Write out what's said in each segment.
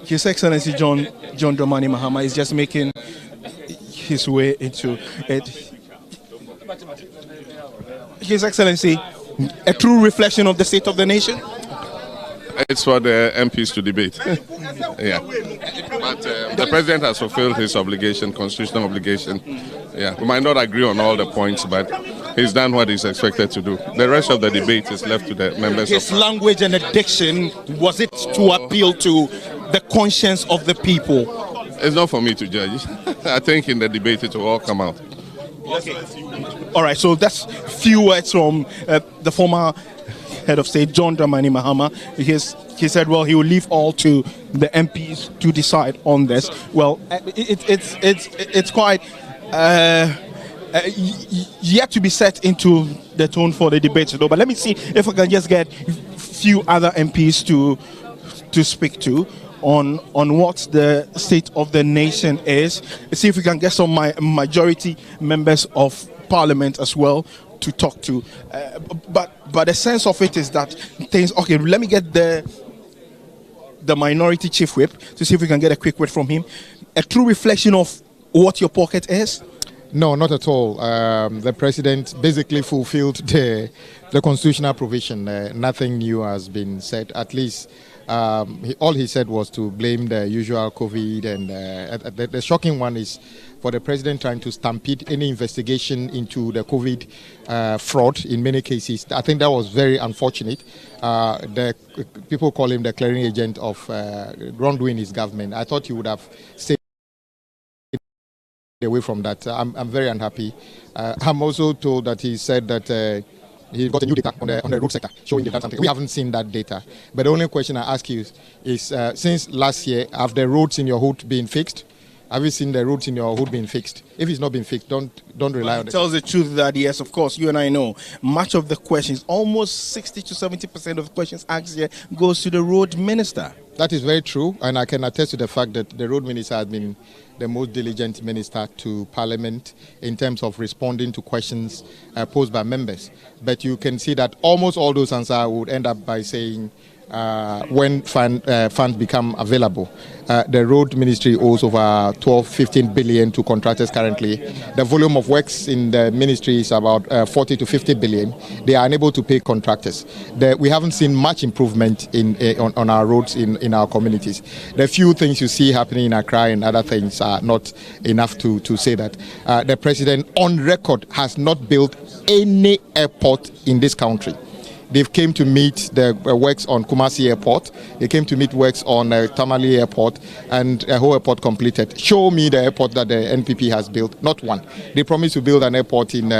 His Excellency John Dramani Mahama is just making his way into it. His Excellency, a true reflection of the state of the nation? It's for the MPs to debate. Yeah. But the president has fulfilled his obligation, constitutional obligation. Yeah. We might not agree on all the points, but he's done what he's expected to do. The rest of the debate is left to the members. His language and diction, was it to appeal to the conscience of the people? It's not for me to judge. I think in the debate it will all come out. Okay. All right, so that's few words from the former head of state, John Dramani Mahama. He said, well, he will leave all to the MPs to decide on this. Well, it's quite yet to be set into the tone for the debate, though. But let me see if I can just get few other MPs to speak to on what the state of the nation is. Let's see if we can get some majority members of parliament as well to talk to. But the sense of it is that things. Okay, let me get the minority chief whip to see if we can get a quick word from him. A true reflection of what your pocket is. No, not at all. The president basically fulfilled the constitutional provision. Nothing new has been said. At least all he said was to blame the usual COVID. And the shocking one is for the president trying to stampede any investigation into the COVID fraud in many cases. I think that was very unfortunate. The people call him the clearing agent of wrongdoing in his government. I thought he would have stayed away from that. I'm very unhappy. I'm also told that he said that he got a new data on the road sector showing they've done something. We haven't seen that data. But the only question I ask you is since last year, have the roads in your hood been fixed? Have you seen the roads in your hood being fixed? If it's not been fixed, don't rely on it. Tells the truth that yes, of course, you and I know much of the questions, almost 60 to 70% of the questions asked here goes to the road minister. That is very true, and I can attest to the fact that the road minister has been the most diligent minister to Parliament in terms of responding to questions posed by members. But you can see that almost all those answers would end up by saying when funds become available. The road ministry owes over 12-15 billion to contractors currently. The volume of works in the ministry is about 40 to 50 billion. They are unable to pay contractors. We haven't seen much improvement on our roads in our communities. The few things you see happening in Accra and other things are not enough to say that. The president on record has not built any airport in this country. They came to meet the works on Kumasi Airport. They came to meet works on Tamale Airport, and a whole airport completed. Show me the airport that the NPP has built. Not one. They promised to build an airport in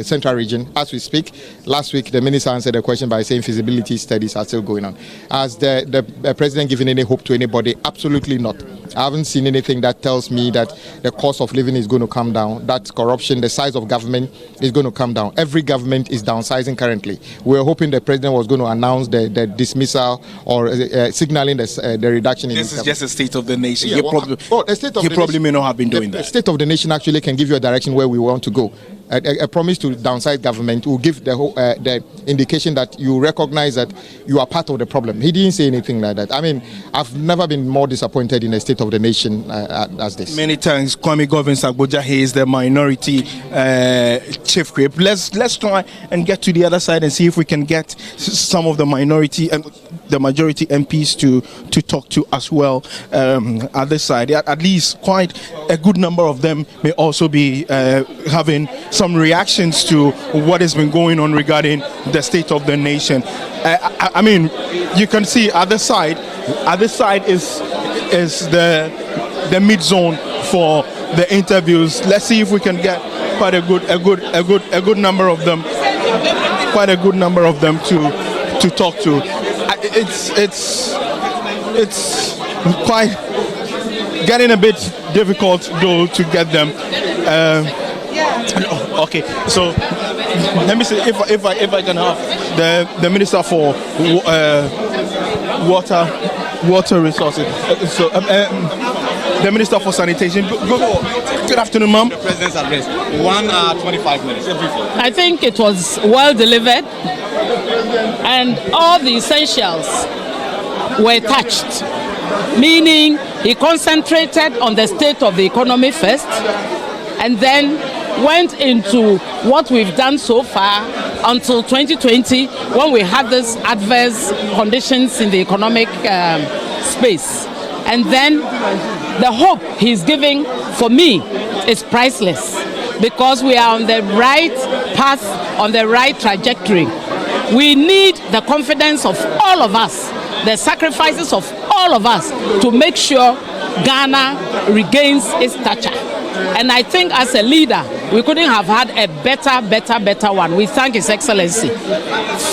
Central Region as we speak. Last week, the minister answered the question by saying feasibility studies are still going on. Has the president given any hope to anybody? Absolutely not. I haven't seen anything that tells me that the cost of living is going to come down, that corruption, the size of government is going to come down. Every government is downsizing currently. We were hoping the president was going to announce the dismissal or signaling the reduction in this is just a state of the nation. Yeah, He probably may not have been doing that. The state of the nation actually can give you a direction where we want to go. A promise to downsize government will give the indication that you recognize that you are part of the problem. He didn't say anything like that. I mean, I've never been more disappointed in the state of the nation as this. Many thanks, Kwame Govins Agboja. He is the minority chief whip. Let's try and get to the other side and see if we can get some of the minority and the majority MPs to talk to as well at this side. At least quite a good number of them may also be having some reactions to what has been going on regarding the state of the nation. I mean, you can see at this side is the mid zone for the interviews. Let's see if we can get quite a good number of them, to talk to. It's quite getting a bit difficult though to get them. Okay, so let me see if I can have the minister for water resources. So the minister for sanitation. Good afternoon, ma'am. The president's address. 1 hour 25 minutes. I think it was well delivered, and all the essentials were touched, meaning he concentrated on the state of the economy first and then went into what we've done so far until 2020 when we had these adverse conditions in the economic space. And then the hope he's giving for me is priceless because we are on the right path, on the right trajectory. We need the confidence of all of us, the sacrifices of all of us to make sure Ghana regains its stature. And I think as a leader, we couldn't have had a better one. We thank His Excellency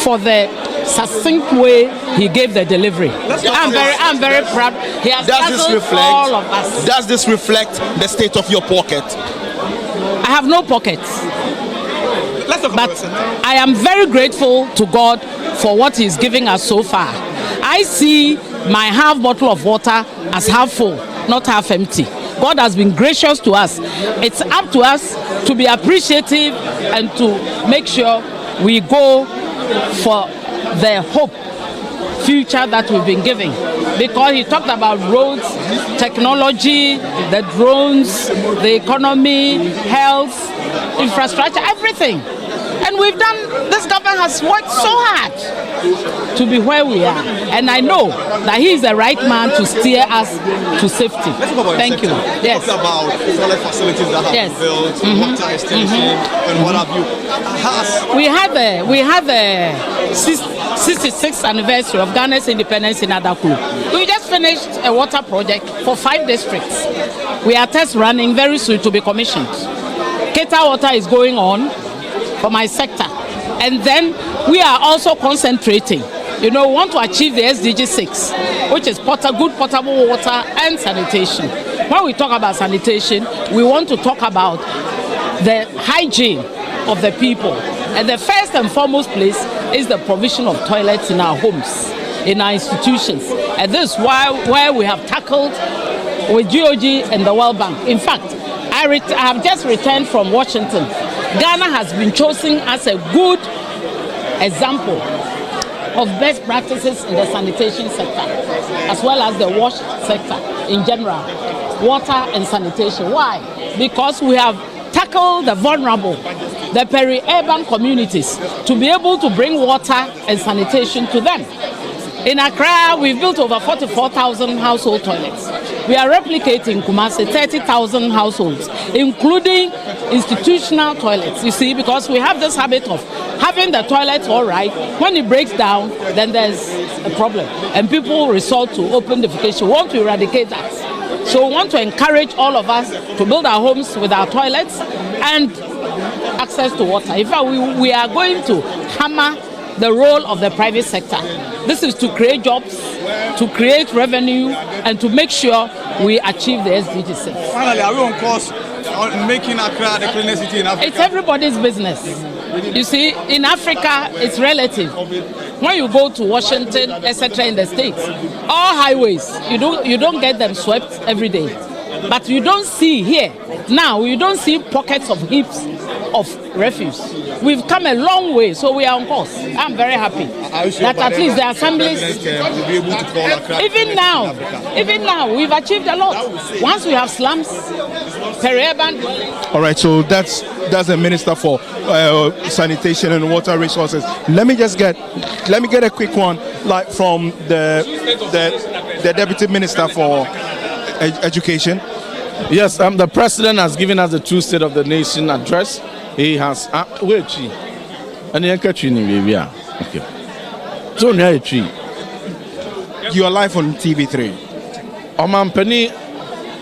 for the succinct way he gave the delivery. I'm very proud. He has dazzled all of us. Does this reflect the state of your pocket? I have no pockets. But I am very grateful to God for what He's giving us so far. I see my half bottle of water as half full, not half empty. God has been gracious to us. It's up to us to be appreciative and to make sure we go for the hope future that we've been giving. Because he talked about roads, technology, the drones, the economy, health, infrastructure, everything. And we've done, this government has worked so hard to be where we are. And I know that he is the right man to steer us to safety. Thank you. Yes. Talk about toilet facilities that have been built, water extension, and what have you. We had the 66th anniversary of Ghana's independence in Addo. We just finished a water project for 5 districts. We are test running very soon to be commissioned. Keta water is going on for my sector. And then we are also concentrating. You know, we want to achieve the SDG 6, which is good potable water and sanitation. When we talk about sanitation, we want to talk about the hygiene of the people. And the first and foremost place is the provision of toilets in our homes, in our institutions. And this is where we have tackled with GOG and the World Bank. In fact, I have just returned from Washington. Ghana has been chosen as a good example of best practices in the sanitation sector, as well as the wash sector in general, water and sanitation. Why? Because we have tackled the vulnerable, the peri-urban communities, to be able to bring water and sanitation to them. In Accra, we've built over 44,000 household toilets. We are replicating Kumasi 30,000 households, including institutional toilets, you see, because we have this habit of having the toilets all right. When it breaks down, then there's a problem. And people resort to open defecation. We want to eradicate that. So we want to encourage all of us to build our homes with our toilets and access to water. In fact, we are going to hammer the role of the private sector. This is to create jobs, to create revenue, and to make sure we achieve the SDG 6. Finally, are we on course on making Accra the cleanest city in Africa? It's everybody's business. You see, in Africa, it's relative. When you go to Washington, etc., in the States, all highways, you don't get them swept every day. But you don't see here, now, you don't see pockets of heaps of refuse. We've come a long way, so we are on course. I'm very happy that at least the assemblies, even now, we've achieved a lot. Once we have slums, peri-urban. All right, so that's the Minister for Sanitation and Water Resources. Let me get a quick one, like from the Deputy Minister for Education. Yes, the President has given us the true State of the Nation address. He has You are live on TV3. Omampani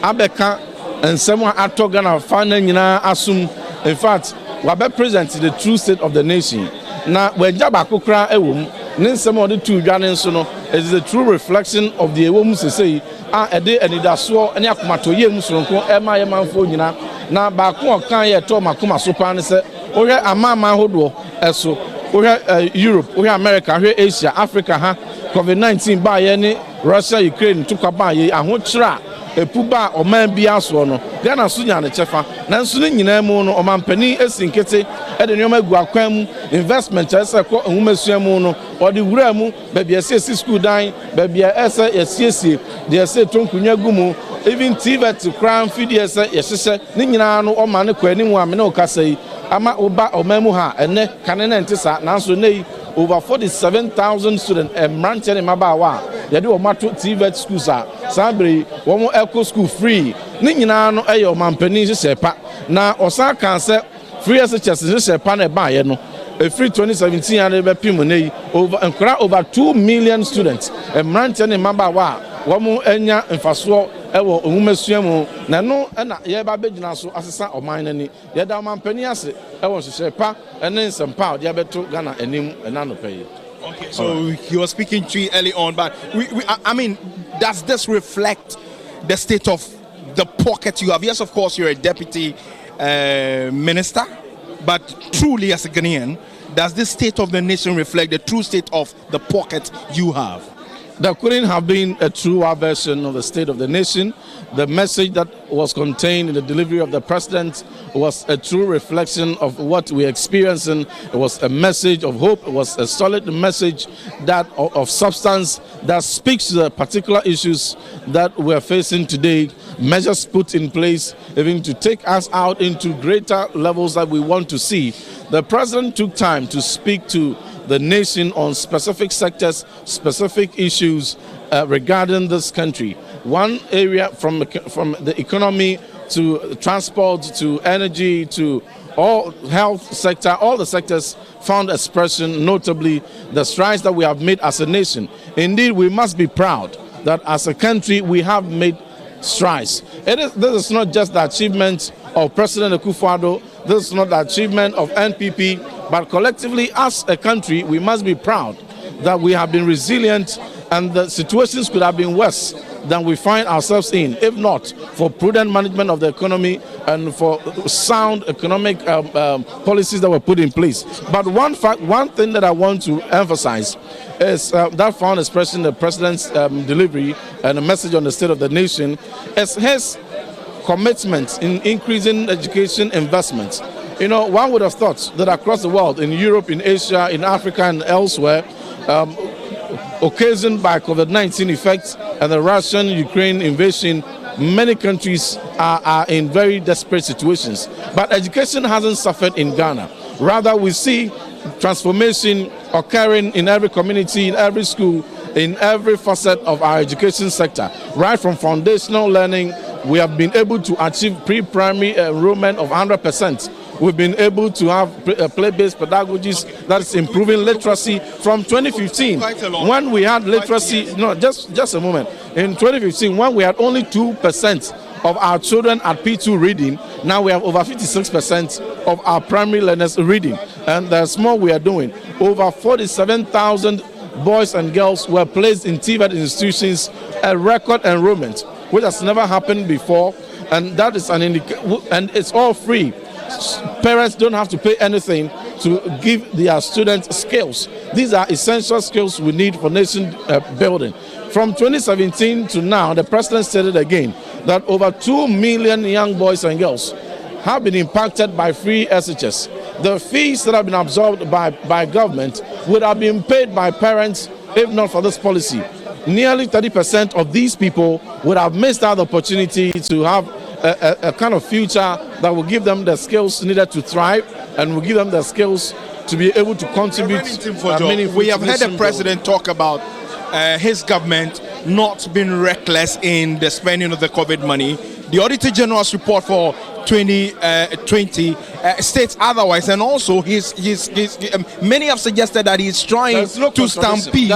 Abeka and someone at Togana Fanana Asum. In fact, Wabe present the true State of the Nation. Now, when Jabakukra Ewum, then some of the two Janensono is the true reflection of the Ewum say, a day and it has swore any Akumato Yemusronko, Emma Manfonina. Now, Baku Kanye Toma Kuma Sopan said, Oya Amama Hodo, Eso, Oya Europe, Oya America, Oya Asia, Africa, COVID-19 by any Russia, Ukraine, took a buy a hotra, epuba oman bi aso no Ghana so nya ne chefa nanso ne nyina mu no omampani esinkete e de nyoma gu akwan mu investment ese ko enwumasua mu no o de wura mu ba bia esi school dan ba bia ese yesiesie de ese tonkunya gu mu even TVET to crown feed ese yesese ne nyina no o ma ne kwani mu amene o kasai ama oba oman mu ha ene kanene ntisa nanso nei over 47,000 students branch in Mabawa. They do a matter TVET schools are Sabri, one more eco school free. Nina no ayo mampeni sepa. Na Osa cancer free as a chest is a pane by no. A free 2017 and Pimone over 2 million students. A branch in Mabawa. One more enya and Faswa ewo umusuamu na no na ye ba begina so asesa o man nani ye da man pani ase ewo hyehyɛ ene nsɛmpa de abeto Ghana anim na no pay. Okay, so you were speaking to early on, but I mean, does this reflect the state of the pocket you have? Yes, of course, you're a deputy minister, but truly as a Ghanaian, does this state of the nation reflect the true state of the pocket you have? There couldn't have been a truer version of the state of the nation. The message that was contained in the delivery of the president was a true reflection of what we're experiencing. It was a message of hope. It was a solid message that of substance that speaks to the particular issues that we're facing today. Measures put in place even to take us out into greater levels that we want to see. The president took time to speak to the nation on specific sectors, specific issues regarding this country. One area from the economy to transport to energy to all health sector, all the sectors found expression, notably the strides that we have made as a nation. Indeed, we must be proud that as a country we have made strides. This is not just the achievement of President Akufo. This is not the achievement of NPP, but collectively as a country, we must be proud that we have been resilient and the situations could have been worse than we find ourselves in, if not for prudent management of the economy and for sound economic policies that were put in place. But one thing that I want to emphasize is that found expression in the president's delivery and a message on the state of the nation is his commitment in increasing education investments. You know, one would have thought that across the world, in Europe, in Asia, in Africa, and elsewhere, occasioned by COVID-19 effects and the Russian-Ukraine invasion, many countries are in very desperate situations. But education hasn't suffered in Ghana. Rather, we see transformation occurring in every community, in every school, in every facet of our education sector. Right from foundational learning, we have been able to achieve pre-primary enrollment of 100%. We've been able to have play-based pedagogies that is improving literacy from 2015. When we had literacy, no, just a moment. In 2015, when we had only 2% of our children at P2 reading, now we have over 56% of our primary learners reading. And there's more we are doing. Over 47,000 boys and girls were placed in TVET institutions, a record enrollment, which has never happened before. And that is and it's all free. Parents don't have to pay anything to give their students skills. These are essential skills we need for nation building. From 2017 to now, the president stated again that over 2 million young boys and girls have been impacted by free SHS. The fees that have been absorbed by government would have been paid by parents if not for this policy. Nearly 30% of these people would have missed out the opportunity to have a kind of future that will give them the skills needed to thrive and will give them the skills to be able to contribute. We have heard the president talk about his government not being reckless in the spending of the COVID money. The Auditor General's report for 2020 states otherwise, and also many have suggested that he's trying to stampede.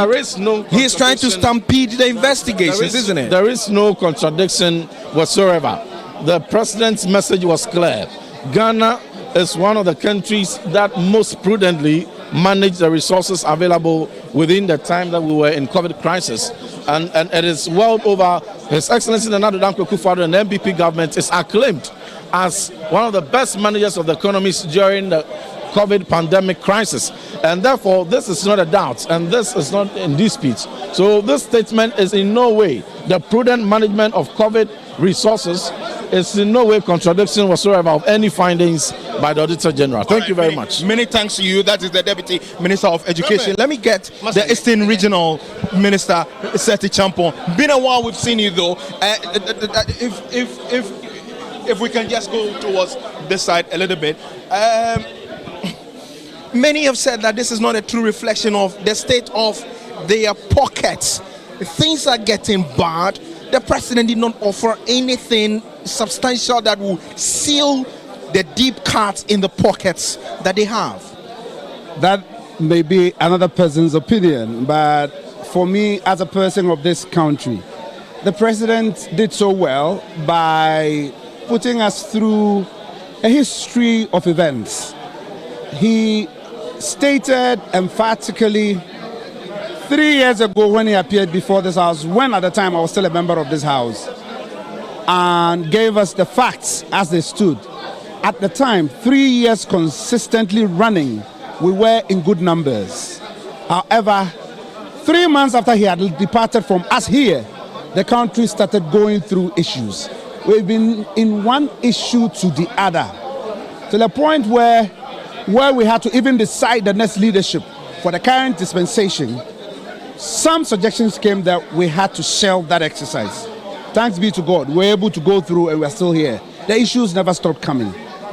He's trying to stampede the investigations, isn't it? There is no contradiction whatsoever. The president's message was clear. Ghana is one of the countries that most prudently manage the resources available within the time that we were in COVID crisis. And it is well over His Excellency Nana Addo Akufo and the MPP government is acclaimed as one of the best managers of the economies during the COVID pandemic crisis. And therefore, this is not a doubt, and this is not in dispute. So this statement is in no way the prudent management of COVID resources. It's in no way contradiction whatsoever of any findings by the Auditor General. Thank you very much. Many thanks to you. That is the Deputy Minister of Education. Let me get the Eastern Regional Minister, Seti Champon. Been a while we've seen you though. If we can just go towards this side a little bit. Many have said that this is not a true reflection of the state of their pockets. Things are getting bad. The president did not offer anything substantial that will seal the deep cuts in the pockets that they have. That may be another person's opinion, but for me, as a person of this country, the president did so well by putting us through a history of events. He stated emphatically 3 years ago when he appeared before this house, when at the time I was still a member of this house, and gave us the facts as they stood. At the time, 3 years consistently running, we were in good numbers. However, 3 months after he had departed from us here, the country started going through issues. We've been in one issue to the other, to the point where we had to even decide the next leadership for the current dispensation. Some suggestions came that we had to shelve that exercise. Thanks be to God, we're able to go through and we're still here. The issues never stopped coming.